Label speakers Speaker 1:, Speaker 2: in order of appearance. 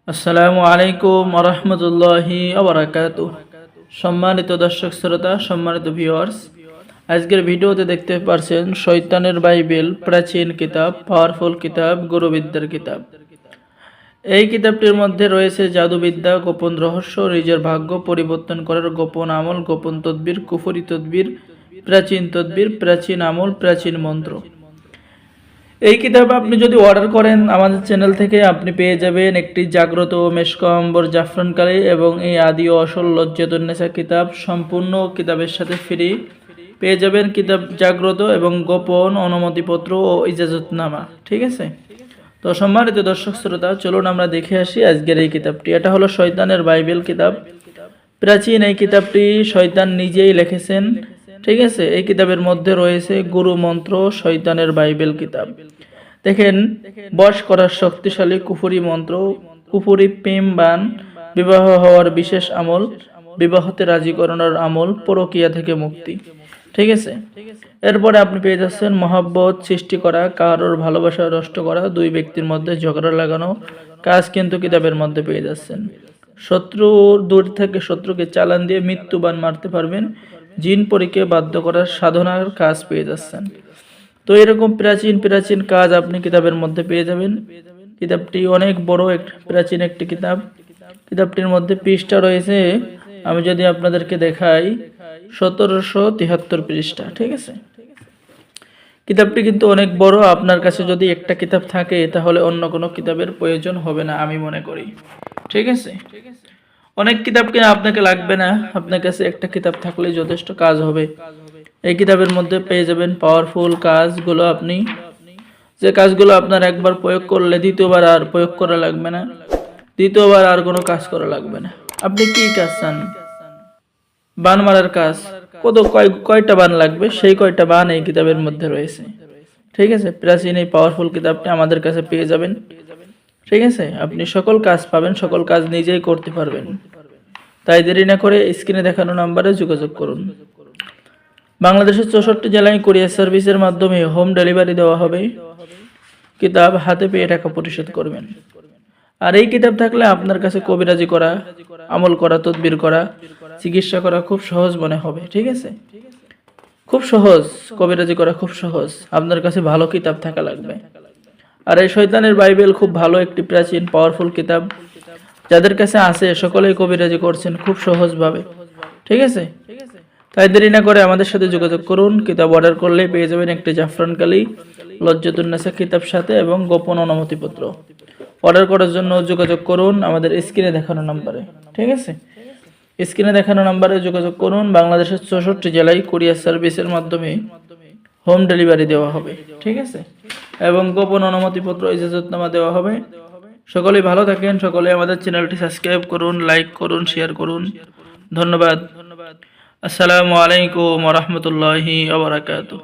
Speaker 1: আসসালামু আলাইকুম ওয়া রাহমাতুল্লাহি ওয়া বারাকাতুহু। সম্মানিত দর্শক শ্রোতা, সম্মানিত ভিউয়ার্স, আজকের ভিডিওতে দেখতে পাচ্ছেন শয়তানের বাইবেল, প্রাচীন কিতাব, পাওয়ারফুল কিতাব, গুরুবিদ্যার কিতাব। এই কিতাবটির মধ্যে রয়েছে জাদুবিদ্যা, গোপন রহস্য, নিজের ভাগ্য পরিবর্তন করার গোপন আমল, গোপন তদবির, কুফরি তদবির, প্রাচীন আমল, প্রাচীন মন্ত্র। এই কিতাব আপনি যদি অর্ডার করেন আমাদের চ্যানেল থেকে, আপনি পেয়ে যাবেন একটি জাগ্রত মেশকাম্বর জাফরান কালি এবং এই আদি ও আসল লজ্জাতুন্নেসা কিতাব সম্পূর্ণ কিতাবের সাথে ফ্রি পেয়ে যাবেন। কিতাব জাগ্রত এবং গোপন অনুমতিপত্র ও ইজাজতনামা। ঠিক আছে, তো সম্মানিত দর্শক শ্রোতা, চলুন আমরা দেখে আসি আজকের এই কিতাবটি। এটা হলো শয়তানের বাইবেল কিতাব, প্রাচীন। এই কিতাবটি শয়তান নিজেই লিখেছেন। ঠিক আছে, এই কিতাবের মধ্যে রয়েছে গুরু মন্ত্র, শয়তানের বাইবেল কিতাব। দেখেন, বশ করার শক্তিশালী কুফরি মন্ত্র, কুফরি প্রেম বান, বিবাহ হওয়ার বিশেষ আমল, বিবাহতে রাজি করানোর আমল, পরকিয়া থেকে মুক্তি। ঠিক আছে, এরপরে আপনি পেয়ে যাচ্ছেন মহাব্বত সৃষ্টি করা, কারোর ভালোবাসা নষ্ট করা, দুই ব্যক্তির মধ্যে ঝগড়া লাগানো কাজ কিন্তু কিতাবের মধ্যে পেয়ে যাচ্ছেন। দূর থেকে শত্রুকে চালান দিয়ে মৃত্যুবান মারতে পারবেন, জিন পরীকে বাধ্য করার সাধনার কাজ পেয়ে যাচ্ছেন। তো এরকম প্রাচীন কাজ আপনি কিতাবের মধ্যে পেয়ে যাবেন। কিতাবটি অনেক বড় প্রাচীন একটি কিতাব। কিতাবটির মধ্যে পৃষ্ঠা রয়েছে, আমি যদি আপনাদেরকে দেখাই, 1773 পৃষ্ঠা। ঠিক আছে, কিতাবটি কিন্তু অনেক বড়। আপনার কাছে যদি একটা কিতাব থাকে তাহলে অন্য কোনো কিতাবের প্রয়োজন হবে না আমি মনে করি। ঠিক আছে, অনেক কিতাব কিনা আপনাকে লাগবে না, আপনার কাছে একটা কিতাব থাকলে যথেষ্ট কাজ হবে। এই কিতাবের মধ্যে পেয়ে যাবেন পাওয়ারফুল কাজগুলো, আপনি যে কাজগুলো আপনার একবার প্রয়োগ করলে দ্বিতীয়বার আর প্রয়োগ করা লাগবে না, দ্বিতীয়বার আর কোনো কাজ করা লাগবে না। আপনি কি কাজ চান? বান মারার কাজ, কয়টা বান লাগবে সেই কয়টা বান এই কিতাবের মধ্যে রয়েছে। ঠিক আছে, প্রাচীন এই পাওয়ারফুল কিতাবটি আমাদের কাছে পেয়ে যাবেন। ঠিক আছে, আপনি সকল কাজ পাবেন, সকল কাজ নিজেই করতে পারবেন। তাই দেরি না করে স্ক্রিনে দেখানো নাম্বারে যোগাযোগ করুন। বাংলাদেশের 64 জেলায় কুরিয়ার সার্ভিসের মাধ্যমে হোম ডেলিভারি দেওয়া হবে। কিতাব হাতে পেয়ে টাকা পরিশোধ করবেন। আর এই কিতাব থাকলে আপনার কাছে কবিরাজি করা, আমল করা, তদবির করা, চিকিৎসা করা খুব সহজ মনে হবে। ঠিক আছে, খুব সহজ, কবিরাজি করা খুব সহজ। আপনার কাছে ভালো কিতাব থাকা লাগবে। আর এই শয়তানের বাইবেল খুব ভালো একটি প্রাচীন পাওয়ারফুল কিতাব, যাদের কাছে আছে সকলেই কবিরাজি করছেন খুব সহজভাবে। ঠিক আছে, তাই দেরি না করে আমাদের সাথে যোগাযোগ করুন। কিতাব অর্ডার করলে পেয়ে যাবেন একটি জাফরান কালি, লজ্জাতুন্নেসা কিতাব সাথে এবং গোপন অনুমতিপত্র। অর্ডার করার জন্য যোগাযোগ করুন আমাদের স্ক্রিনে দেখানো নাম্বারে। ঠিক আছে, স্ক্রিনে দেখানো নাম্বারে যোগাযোগ করুন। বাংলাদেশের 64 জেলায় কুরিয়ার সার্ভিসের মাধ্যমে হোম ডেলিভারি দেওয়া হবে। ঠিক আছে, এবং গোপন অনুমতিপত্র, ইজাজতনামা দেওয়া হবে। সকলেই ভালো থাকেন, সকলে আমাদের চ্যানেলটি সাবস্ক্রাইব করুন, লাইক করুন, শেয়ার করুন। ধন্যবাদ। আসসালামু আলাইকুম ওয়া রাহমাতুল্লাহি ওয়া বারাকাতুহু।